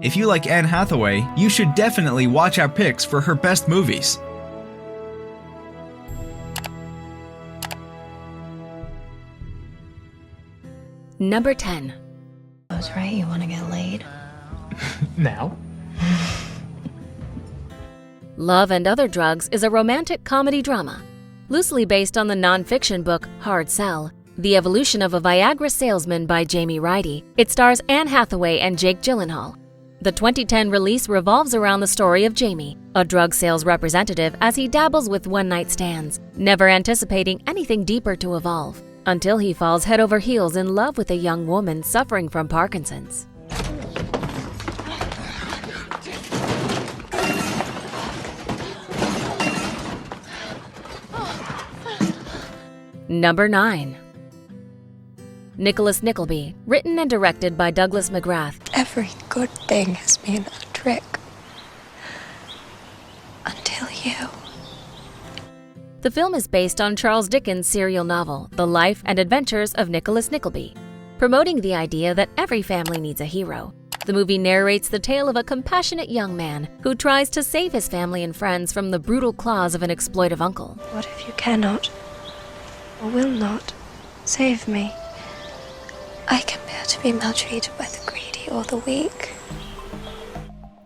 If you like Anne Hathaway, you should definitely watch our picks for her best movies. Number 10. I was right, you want to get laid? Now? Love and Other Drugs is a romantic comedy drama. Loosely based on the non-fiction book Hard Sell, The Evolution of a Viagra Salesman by Jamie Ridey, it stars Anne Hathaway and Jake Gyllenhaal. The 2010 release revolves around the story of Jamie, a drug sales representative as he dabbles with one-night stands, never anticipating anything deeper to evolve, until he falls head over heels in love with a young woman suffering from Parkinson's. Number 9. Nickleby, written and directed by Douglas McGrath. Every good thing has been a trick. Until you. The film is based on Charles Dickens' serial novel, The Life and Adventures of Nicholas Nickleby, promoting the idea that every family needs a hero. The movie narrates the tale of a compassionate young man who tries to save his family and friends from the brutal claws of an exploitive uncle. What if you cannot, or will not, save me? I can bear to be maltreated by the greedy or the weak.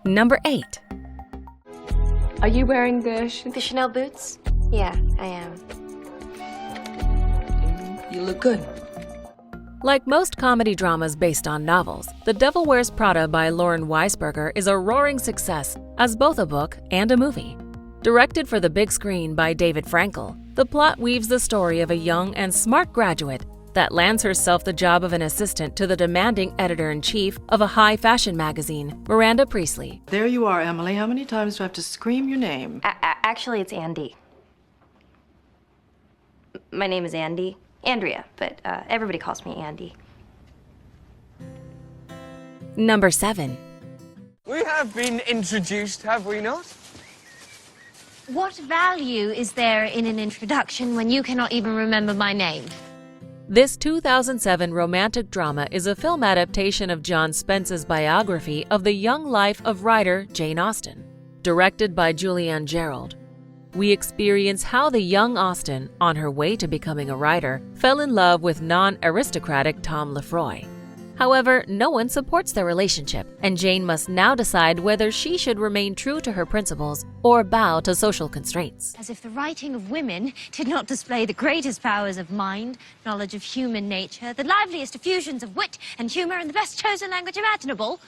Number 8. Are you wearing the Chanel boots? Yeah, I am. You look good. Like most comedy dramas based on novels, The Devil Wears Prada by Lauren Weisberger is a roaring success as both a book and a movie. Directed for the big screen by David Frankel, the plot weaves the story of a young and smart graduate that lands herself the job of an assistant to the demanding editor-in-chief of a high fashion magazine, Miranda Priestley. There you are, Emily. How many times do I have to scream your name? Actually, it's Andy. My name is Andy. Andrea, but everybody calls me Andy. Number 7. We have been introduced, have we not? What value is there in an introduction when you cannot even remember my name? This 2007 romantic drama is a film adaptation of John Spence's biography of the young life of writer Jane Austen. Directed by Julianne Gerald, we experience how the young Austen, on her way to becoming a writer, fell in love with non-aristocratic Tom Lefroy. However, no one supports their relationship, and Jane must now decide whether she should remain true to her principles or bow to social constraints. As if the writing of women did not display the greatest powers of mind, knowledge of human nature, the liveliest effusions of wit and humor, and the best chosen language imaginable.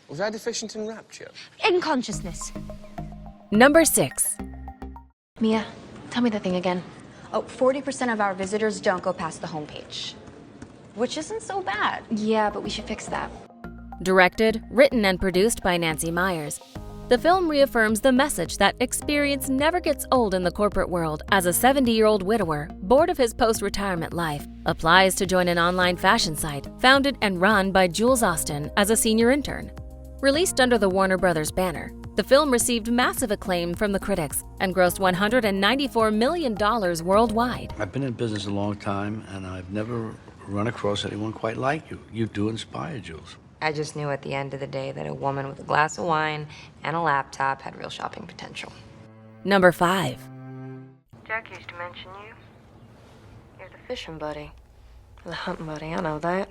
Was I deficient in rapture? In consciousness. Number 6. Mia, tell me the thing again. Oh, 40% of our visitors don't go past the homepage. Which isn't so bad. Yeah, but we should fix that. Directed, written, and produced by Nancy Meyers, the film reaffirms the message that experience never gets old in the corporate world as a 70-year-old widower, bored of his post-retirement life, applies to join an online fashion site founded and run by Jules Austen as a senior intern. Released under the Warner Brothers banner, the film received massive acclaim from the critics and grossed $194 million worldwide. I've been in business a long time, and I've never run across anyone quite like you. You do inspire, Jules. I just knew at the end of the day that a woman with a glass of wine and a laptop had real shopping potential. Number 5. Jack used to mention you. You're the fishing buddy. The hunting buddy, I know that.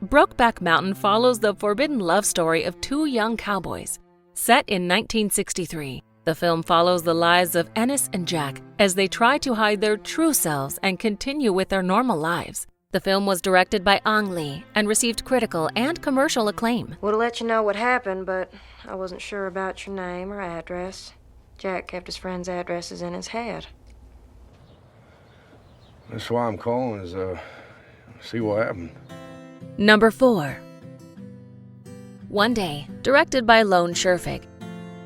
Brokeback Mountain follows the forbidden love story of two young cowboys. Set in 1963, the film follows the lives of Ennis and Jack as they try to hide their true selves and continue with their normal lives. The film was directed by Ang Lee and received critical and commercial acclaim. Would have let you know what happened, but I wasn't sure about your name or address. Jack kept his friends' addresses in his head. That's why I'm calling, is see what happened. Number 4. One Day, directed by Lone Scherfig.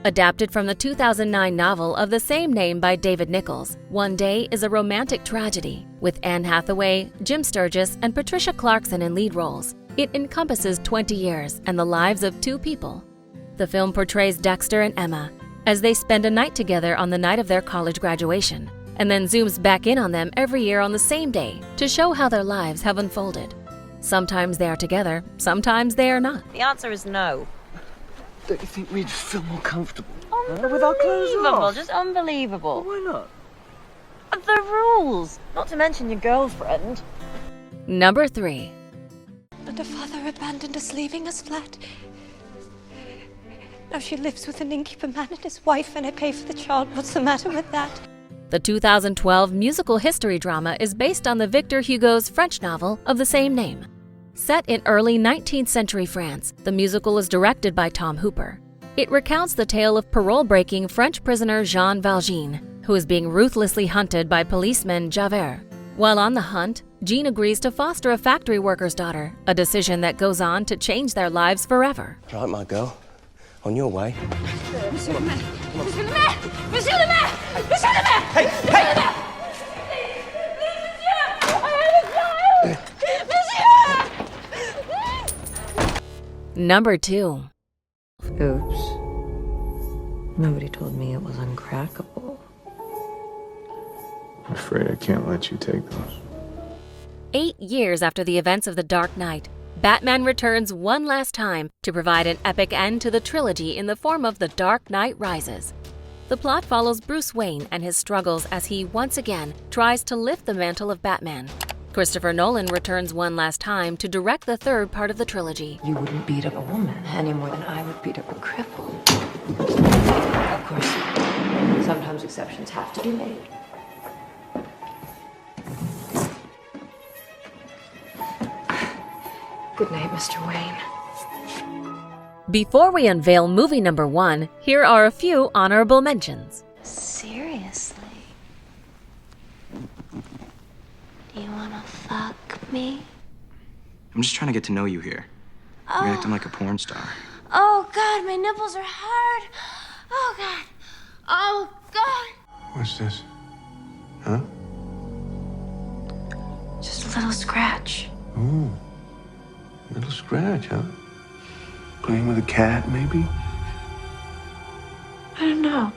Adapted from the 2009 novel of the same name by David Nichols, One Day is a romantic tragedy with Anne Hathaway, Jim Sturgis, and Patricia Clarkson in lead roles. It encompasses 20 years and the lives of two people. The film portrays Dexter and Emma as they spend a night together on the night of their college graduation, and then zooms back in on them every year on the same day to show how their lives have unfolded. Sometimes they are together, sometimes they are not. The answer is no. Don't you think we'd feel more comfortable with our clothes Unbelievable, off? just unbelievable. Why not? The rules, not to mention your girlfriend. Number 3. And her father abandoned us, leaving us flat. Now she lives with an innkeeper man and his wife, and I pay for the child. What's the matter with that? The 2012 musical history drama is based on the Victor Hugo's French novel of the same name. Set in early 19th century France, the musical is directed by Tom Hooper. It recounts the tale of parole-breaking French prisoner Jean Valjean, who is being ruthlessly hunted by policeman Javert. While on the hunt, Jean agrees to foster a factory worker's daughter, a decision that goes on to change their lives forever. Right, my girl. On your way. Monsieur le maire! Monsieur le maire! Monsieur le maire! Monsieur le maire! Hey! Hey! Number 2. Oops. Nobody told me it was uncrackable. I'm afraid I can't let you take those. 8 years after the events of The Dark Knight, Batman returns one last time to provide an epic end to the trilogy in the form of The Dark Knight Rises. The plot follows Bruce Wayne and his struggles as he once again tries to lift the mantle of Batman. Christopher Nolan returns one last time to direct the third part of the trilogy. You wouldn't beat up a woman any more than I would beat up a cripple. Of course, sometimes exceptions have to be made. Good night, Mr. Wayne. Before we unveil movie number 1, here are a few honorable mentions. Seriously? Do you wanna fuck me? I'm just trying to get to know you here. You're acting like a porn star. Oh God, my nipples are hard. Oh God. Oh God. What's this? Huh? Just a little scratch. Ooh. Little scratch, huh? Playing with a cat, maybe? I don't know.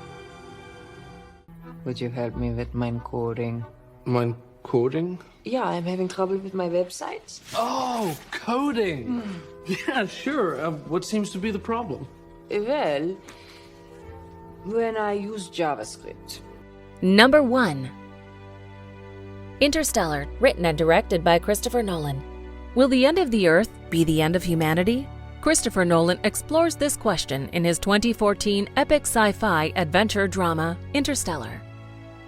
Would you help me with my coding? Mine coding? Yeah, I'm having trouble with my websites. Oh, coding. Yeah, sure. What seems to be the problem? Well, when I use JavaScript. Number 1. Interstellar, written and directed by Christopher Nolan. Will the end of the Earth be the end of humanity? Christopher Nolan explores this question in his 2014 epic sci-fi adventure drama, Interstellar.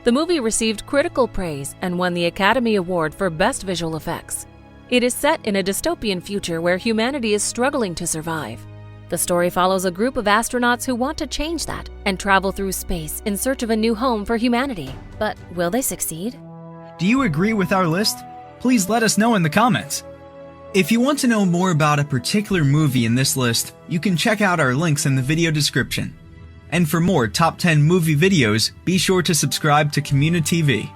The movie received critical praise and won the Academy Award for Best Visual Effects. It is set in a dystopian future where humanity is struggling to survive. The story follows a group of astronauts who want to change that and travel through space in search of a new home for humanity. But will they succeed? Do you agree with our list? Please let us know in the comments. If you want to know more about a particular movie in this list, you can check out our links in the video description. And for more top 10 movie videos, be sure to subscribe to communiTV.